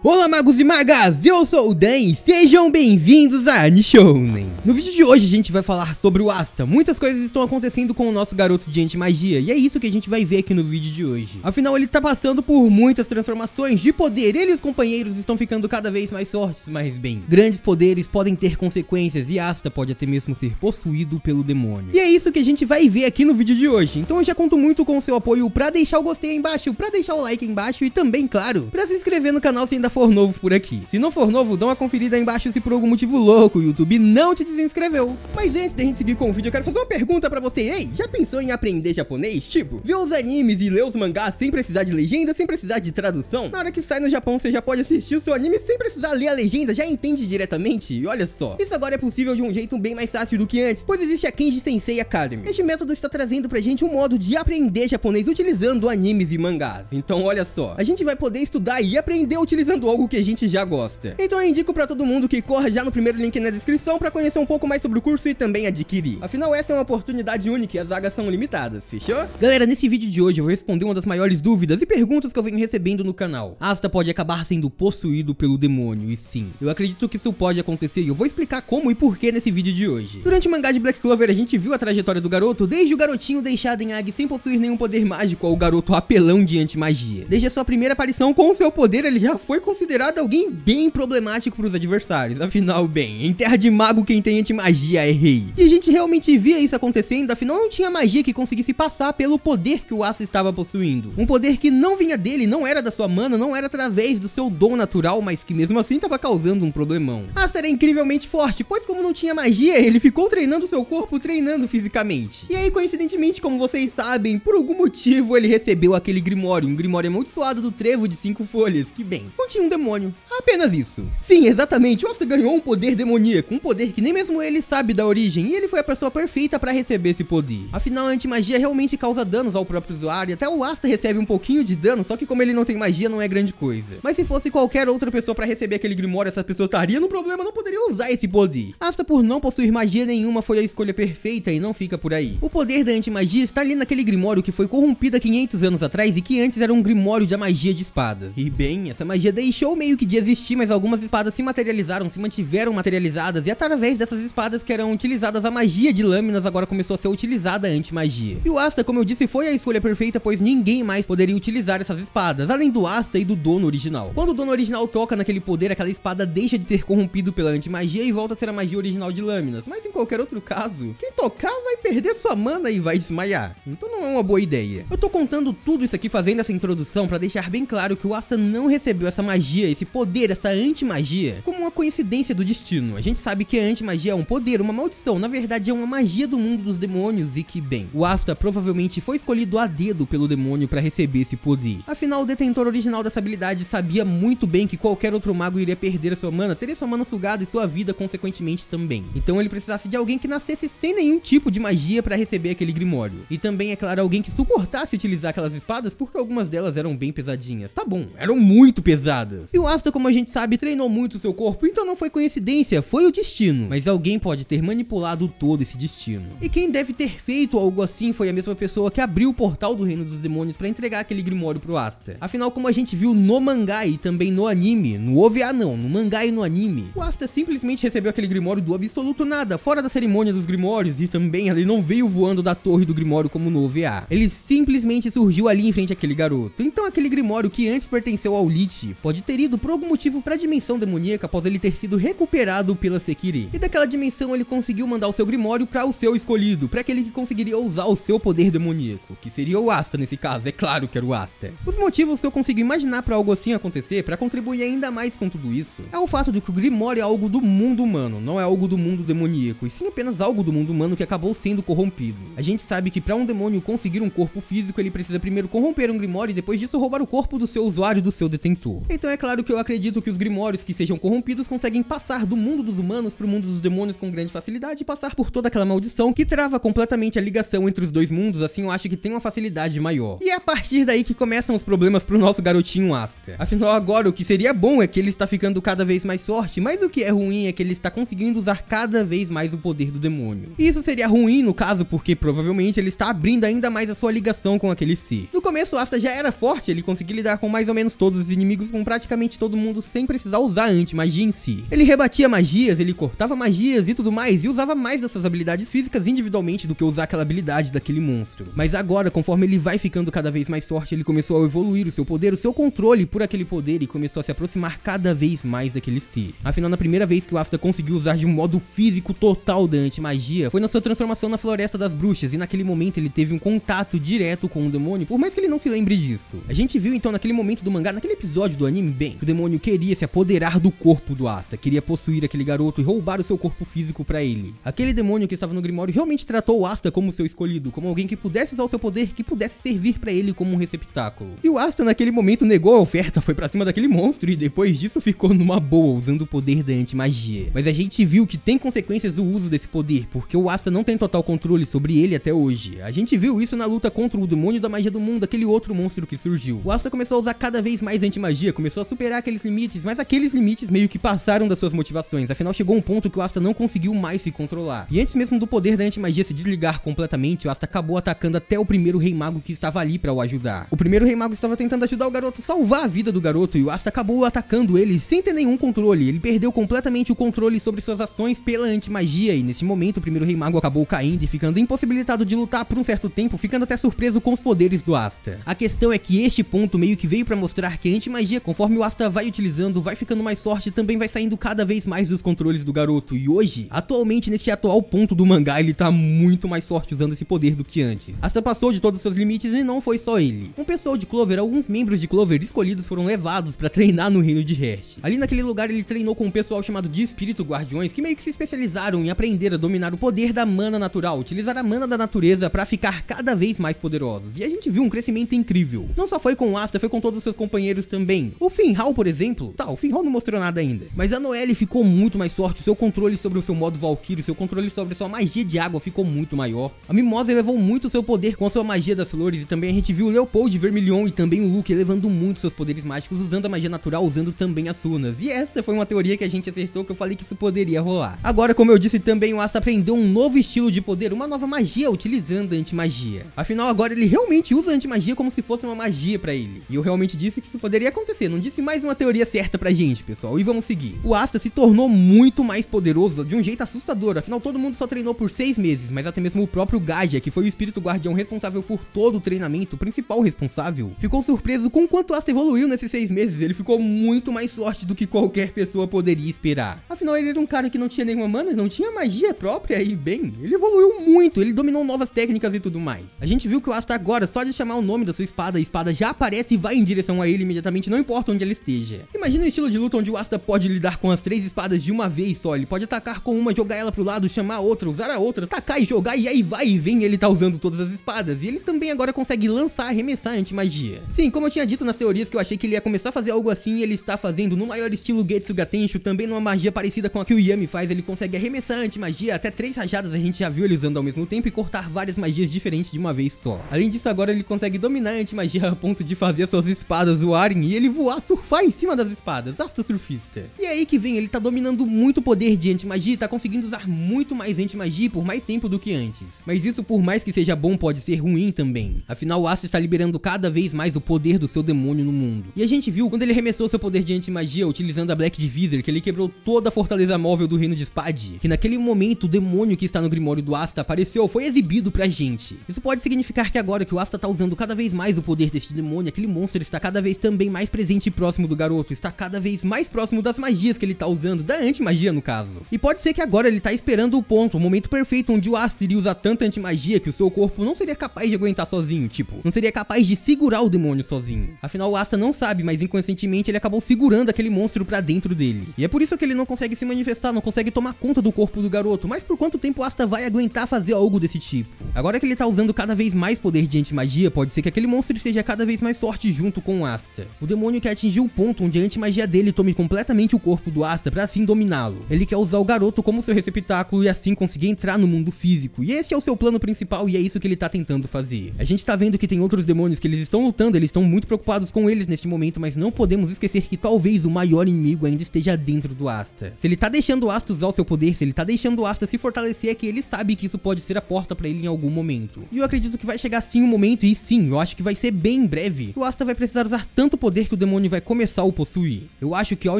Olá magos e magas, eu sou o Dan e sejam bem-vindos a Nishounen. No vídeo de hoje a gente vai falar sobre o Asta. Muitas coisas estão acontecendo com o nosso garoto de anti-magia e é isso que a gente vai ver aqui no vídeo de hoje. Afinal ele tá passando por muitas transformações de poder, ele e os companheiros estão ficando cada vez mais fortes, mas bem, grandes poderes podem ter consequências e Asta pode até mesmo ser possuído pelo demônio. E é isso que a gente vai ver aqui no vídeo de hoje, então eu já conto muito com o seu apoio pra deixar o gostei aí embaixo, pra deixar o like aí embaixo e também, claro, pra se inscrever no canal se ainda for novo por aqui. Se não for novo, dá uma conferida aí embaixo se por algum motivo louco o YouTube não te desinscreveu. Mas antes da gente seguir com o vídeo, eu quero fazer uma pergunta pra você. Ei, já pensou em aprender japonês? Tipo, ver os animes e ler os mangás sem precisar de legenda, sem precisar de tradução? Na hora que sai no Japão, você já pode assistir o seu anime sem precisar ler a legenda, já entende diretamente? E olha só, isso agora é possível de um jeito bem mais fácil do que antes, pois existe a Kenji Sensei Academy. Este método está trazendo pra gente um modo de aprender japonês utilizando animes e mangás. Então olha só, a gente vai poder estudar e aprender utilizando algo que a gente já gosta. Então eu indico pra todo mundo que corra já no primeiro link na descrição pra conhecer um pouco mais sobre o curso e também adquirir. Afinal, essa é uma oportunidade única e as vagas são limitadas, fechou? Galera, nesse vídeo de hoje eu vou responder uma das maiores dúvidas e perguntas que eu venho recebendo no canal. Asta pode acabar sendo possuído pelo demônio, e sim, eu acredito que isso pode acontecer e eu vou explicar como e porquê nesse vídeo de hoje. Durante o mangá de Black Clover a gente viu a trajetória do garoto, desde o garotinho deixado em Ag sem possuir nenhum poder mágico ao garoto apelão de anti-magia. Desde a sua primeira aparição com o seu poder, ele já foi considerado alguém bem problemático para os adversários. Afinal, bem, em terra de mago quem tem anti-magia é rei. E a gente realmente via isso acontecendo, afinal não tinha magia que conseguisse passar pelo poder que o Asta estava possuindo. Um poder que não vinha dele, não era da sua mana, não era através do seu dom natural, mas que mesmo assim estava causando um problemão. Asta era incrivelmente forte, pois como não tinha magia, ele ficou treinando seu corpo, treinando fisicamente. E aí, coincidentemente, como vocês sabem, por algum motivo ele recebeu aquele grimório, um grimório amaldiçoado do trevo de 5 folhas, que bem, continha um demônio. Apenas isso. Sim, exatamente, o Asta ganhou um poder demoníaco, um poder que nem mesmo ele sabe da origem, e ele foi a pessoa perfeita para receber esse poder. Afinal, a anti-magia realmente causa danos ao próprio usuário, até o Asta recebe um pouquinho de dano, só que como ele não tem magia, não é grande coisa. Mas se fosse qualquer outra pessoa para receber aquele grimório, essa pessoa estaria no problema, não poderia usar esse poder. Asta, por não possuir magia nenhuma, foi a escolha perfeita e não fica por aí. O poder da anti-magia está ali naquele grimório que foi corrompido há 500 anos atrás e que antes era um grimório da magia de espadas. E bem, essa magia deixou meio que de existir, mas algumas espadas se materializaram, se mantiveram materializadas, e através dessas espadas que eram utilizadas a magia de lâminas, agora começou a ser utilizada a anti-magia. E o Asta, como eu disse, foi a escolha perfeita, pois ninguém mais poderia utilizar essas espadas, além do Asta e do dono original. Quando o dono original toca naquele poder, aquela espada deixa de ser corrompido pela anti-magia e volta a ser a magia original de lâminas, mas em qualquer outro caso, quem tocar vai perder sua mana e vai desmaiar. Então não é uma boa ideia. Eu tô contando tudo isso aqui, fazendo essa introdução pra deixar bem claro que o Asta não recebeu essa magia, esse poder, essa anti-magia, como uma coincidência do destino. A gente sabe que a anti-magia é um poder, uma maldição, na verdade é uma magia do mundo dos demônios e que bem, o Asta provavelmente foi escolhido a dedo pelo demônio pra receber esse poder. Afinal, o detentor original dessa habilidade sabia muito bem que qualquer outro mago iria perder a sua mana, teria sua mana sugada e sua vida consequentemente também. Então ele precisasse de alguém que nascesse sem nenhum tipo de magia pra receber aquele grimório. E também, é claro, alguém que suportasse utilizar aquelas espadas, porque algumas delas eram bem pesadinhas. Tá bom, eram muito pesadas. E o Asta, como a gente sabe, treinou muito o seu corpo, então não foi coincidência, foi o destino. Mas alguém pode ter manipulado todo esse destino. E quem deve ter feito algo assim foi a mesma pessoa que abriu o portal do Reino dos Demônios pra entregar aquele grimório pro Asta. Afinal, como a gente viu no mangá e também no anime, no OVA não, no mangá e no anime, o Asta simplesmente recebeu aquele grimório do absoluto nada, fora da cerimônia dos grimórios, e também ele não veio voando da torre do grimório como no OVA. Ele simplesmente surgiu ali em frente àquele garoto. Então aquele grimório que antes pertenceu ao Lich pode ter ido por algum motivo pra dimensão demoníaca após ele ter sido recuperado pela Sekiri. E daquela dimensão ele conseguiu mandar o seu grimório pra o seu escolhido, pra aquele que conseguiria usar o seu poder demoníaco, que seria o Asta nesse caso, é claro que era o Asta. Os motivos que eu consigo imaginar pra algo assim acontecer, pra contribuir ainda mais com tudo isso, é o fato de que o grimório é algo do mundo humano, não é algo do mundo demoníaco, e sim apenas algo do mundo humano que acabou sendo corrompido. A gente sabe que pra um demônio conseguir um corpo físico, ele precisa primeiro corromper um grimório e depois disso roubar o corpo do seu usuário e do seu detentor. Então é claro que eu acredito que os grimórios que sejam corrompidos conseguem passar do mundo dos humanos pro mundo dos demônios com grande facilidade e passar por toda aquela maldição que trava completamente a ligação entre os dois mundos, assim eu acho que tem uma facilidade maior. E é a partir daí que começam os problemas pro nosso garotinho Asta. Afinal agora o que seria bom é que ele está ficando cada vez mais forte, mas o que é ruim é que ele está conseguindo usar cada vez mais o poder do demônio. E isso seria ruim no caso porque provavelmente ele está abrindo ainda mais a sua ligação com aquele ser. No começo o Asta já era forte, ele conseguia lidar com mais ou menos todos os inimigos com praticamente todo mundo sem precisar usar anti-magia em si. Ele rebatia magias, ele cortava magias e tudo mais, e usava mais dessas habilidades físicas individualmente do que usar aquela habilidade daquele monstro. Mas agora, conforme ele vai ficando cada vez mais forte, ele começou a evoluir o seu poder, o seu controle por aquele poder, e começou a se aproximar cada vez mais daquele ser. Afinal, na primeira vez que o Asta conseguiu usar de um modo físico total da anti-magia, foi na sua transformação na Floresta das Bruxas, e naquele momento ele teve um contato direto com o demônio, por mais que ele não se lembre disso. A gente viu então naquele momento do mangá, naquele episódio do anime, bem, o demônio queria se apoderar do corpo do Asta, queria possuir aquele garoto e roubar o seu corpo físico pra ele. Aquele demônio que estava no Grimório realmente tratou o Asta como seu escolhido, como alguém que pudesse usar o seu poder, que pudesse servir pra ele como um receptáculo. E o Asta naquele momento negou a oferta, foi pra cima daquele monstro e depois disso ficou numa boa, usando o poder da anti-magia. Mas a gente viu que tem consequências o uso desse poder, porque o Asta não tem total controle sobre ele até hoje. A gente viu isso na luta contra o demônio da magia do mundo, aquele outro monstro que surgiu. O Asta começou a usar cada vez mais anti-magia, começou a superar aqueles limites, mas aqueles limites meio que passaram das suas motivações. Afinal, chegou um ponto que o Asta não conseguiu mais se controlar. E antes mesmo do poder da anti-magia se desligar completamente, o Asta acabou atacando até o primeiro Rei Mago que estava ali pra o ajudar. O primeiro Rei Mago estava tentando ajudar o garoto, salvar a vida do garoto, e o Asta acabou atacando ele sem ter nenhum controle. Ele perdeu completamente o controle sobre suas ações pela anti-magia, e nesse momento o primeiro Rei Mago acabou caindo e ficando impossibilitado de lutar por um certo tempo, ficando até surpreso com os poderes do Asta. A questão é que este ponto meio que veio pra mostrar que a anti-magia, conforme o Asta vai utilizando, vai ficando mais forte, também vai saindo cada vez mais dos controles do garoto. E hoje, atualmente, nesse atual ponto do mangá, ele tá muito mais forte usando esse poder do que antes. Asta passou de todos os seus limites e não foi só ele. Um pessoal de Clover, alguns membros de Clover escolhidos foram levados pra treinar no reino de Hersh. Ali naquele lugar ele treinou com um pessoal chamado de Espírito Guardiões, que meio que se especializaram em aprender a dominar o poder da mana natural, utilizar a mana da natureza pra ficar cada vez mais poderosos. E a gente viu um crescimento incrível. Não só foi com o Asta, foi com todos os seus companheiros também. O Finral, por exemplo, o Finral não mostrou nada ainda, mas a Noelle ficou muito mais forte, o seu controle sobre o seu modo Valkyrie, o seu controle sobre a sua magia de água ficou muito maior. A Mimosa elevou muito o seu poder com a sua magia das flores, e também a gente viu o Leopold Vermilion e também o Luke elevando muito seus poderes mágicos, usando a magia natural, usando também as runas. E essa foi uma teoria que a gente acertou, que eu falei que isso poderia rolar. Agora, como eu disse também, o Asta aprendeu um novo estilo de poder, uma nova magia utilizando a anti-magia. Afinal, agora ele realmente usa a anti-magia como se fosse uma magia pra ele. E eu realmente disse que isso poderia acontecer, não disse mais uma teoria certa pra gente, pessoal. E vamos seguir. O Asta se tornou muito mais poderoso de um jeito assustador, afinal todo mundo só treinou por 6 meses, mas até mesmo o próprio Gaja, que foi o espírito guardião responsável por todo o treinamento, o principal responsável, ficou surpreso com quanto Asta evoluiu nesses 6 meses. Ele ficou muito mais forte do que qualquer pessoa poderia esperar. Afinal, ele era um cara que não tinha nenhuma mana, não tinha magia própria, e bem, ele evoluiu muito, ele dominou novas técnicas e tudo mais. A gente viu que o Asta agora, só de chamar o nome da sua espada, a espada já aparece e vai em direção a ele imediatamente, não importa onde ela esteja. Imagina um estilo de luta onde o Asta pode lidar com as 3 espadas de uma vez só. Ele pode atacar com uma, jogar ela pro lado, chamar a outra, usar a outra, atacar e jogar, e aí vai e vem, ele tá usando todas as espadas. E ele também agora consegue lançar, arremessar anti-magia. Sim, como eu tinha dito nas teorias que eu achei que ele ia começar a fazer algo assim, ele está fazendo no maior estilo Getsuga Tensho, também numa magia parecida com a que o Yami faz. Ele consegue arremessar anti-magia, até 3 rajadas a gente já viu ele usando ao mesmo tempo, e cortar várias magias diferentes de uma vez só. Além disso, agora ele consegue dominar a anti-magia a ponto de fazer suas espadas voarem e ele voar, surfar em cima das espadas. Asta surfista. E é aí que vem, ele tá dominando muito o poder de anti-magia, tá conseguindo usar muito mais anti-magia por mais tempo do que antes. Mas isso, por mais que seja bom, pode ser ruim também. Afinal, o Asta está liberando cada vez mais o poder do seu demônio no mundo. E a gente viu, quando ele arremessou seu poder de anti-magia utilizando a Black Divisor, que ele quebrou toda a fortaleza móvel do reino de Spade, que naquele momento o demônio que está no Grimório do Asta apareceu, foi exibido pra gente. Isso pode significar que agora que o Asta tá usando cada vez mais o poder deste demônio, aquele monstro está cada vez também mais presente e próximo do garoto, está cada vez mais próximo das magias que ele tá usando, da anti-magia no caso. E pode ser que agora ele tá esperando o ponto, o momento perfeito onde o Asta iria usar tanta anti-magia que o seu corpo não seria capaz de aguentar sozinho, tipo, não seria capaz de segurar o demônio sozinho. Afinal, o Asta não sabe, mas inconscientemente ele acabou segurando aquele monstro pra dentro dele. E é por isso que ele não consegue se manifestar, não consegue tomar conta do corpo do garoto. Mas por quanto tempo o Asta vai aguentar fazer algo desse tipo? Agora que ele tá usando cada vez mais poder de anti-magia, pode ser que aquele monstro seja cada vez mais forte junto com o Asta. O demônio quer atingir o ponto onde a anti-magia dele tome completamente o corpo do Asta pra assim dominá-lo. Ele quer usar o garoto como seu receptáculo e assim conseguir entrar no mundo físico. E esse é o seu plano principal e é isso que ele tá tentando fazer. A gente tá vendo que tem outros demônios que eles estão lutando, eles estão muito preocupados com eles neste momento, mas não podemos esquecer que talvez o maior inimigo ainda esteja dentro do Asta. Se ele tá deixando o Asta usar o seu poder, se ele tá deixando o Asta se fortalecer, é que ele sabe que isso pode ser a porta pra ele em algum momento. E eu acredito que vai chegar sim um momento, e sim, eu acho que vai ser bem em breve, que o Asta vai precisar usar tanto poder que o demônio demônio vai começar a o possuir. Eu acho que ao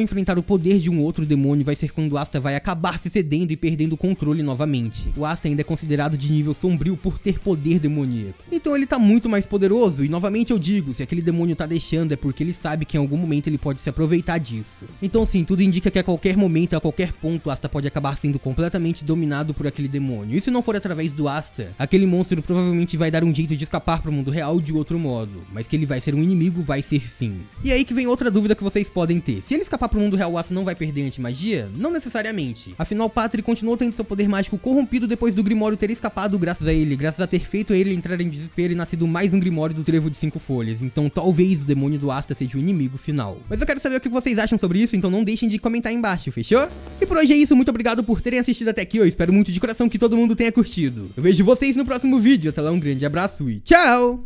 enfrentar o poder de um outro demônio vai ser quando o Asta vai acabar se cedendo e perdendo o controle novamente. O Asta ainda é considerado de nível sombrio por ter poder demoníaco. Então ele tá muito mais poderoso e novamente eu digo, se aquele demônio tá deixando é porque ele sabe que em algum momento ele pode se aproveitar disso. Então sim, tudo indica que a qualquer momento, a qualquer ponto, o Asta pode acabar sendo completamente dominado por aquele demônio. E se não for através do Asta, aquele monstro provavelmente vai dar um jeito de escapar pro mundo real de outro modo. Mas que ele vai ser um inimigo, vai ser sim. E aí que vem outra dúvida que vocês podem ter. Se ele escapar pro mundo real, o Asta não vai perder anti-magia? Não necessariamente. Afinal, Patry continuou tendo seu poder mágico corrompido depois do Grimório ter escapado graças a ele, graças a ter feito ele entrar em desespero e nascido mais um Grimório do Trevo de 5 folhas. Então talvez o demônio do Asta seja o inimigo final. Mas eu quero saber o que vocês acham sobre isso, então não deixem de comentar aí embaixo, fechou? E por hoje é isso, muito obrigado por terem assistido até aqui, eu espero muito de coração que todo mundo tenha curtido. Eu vejo vocês no próximo vídeo, até lá um grande abraço e tchau!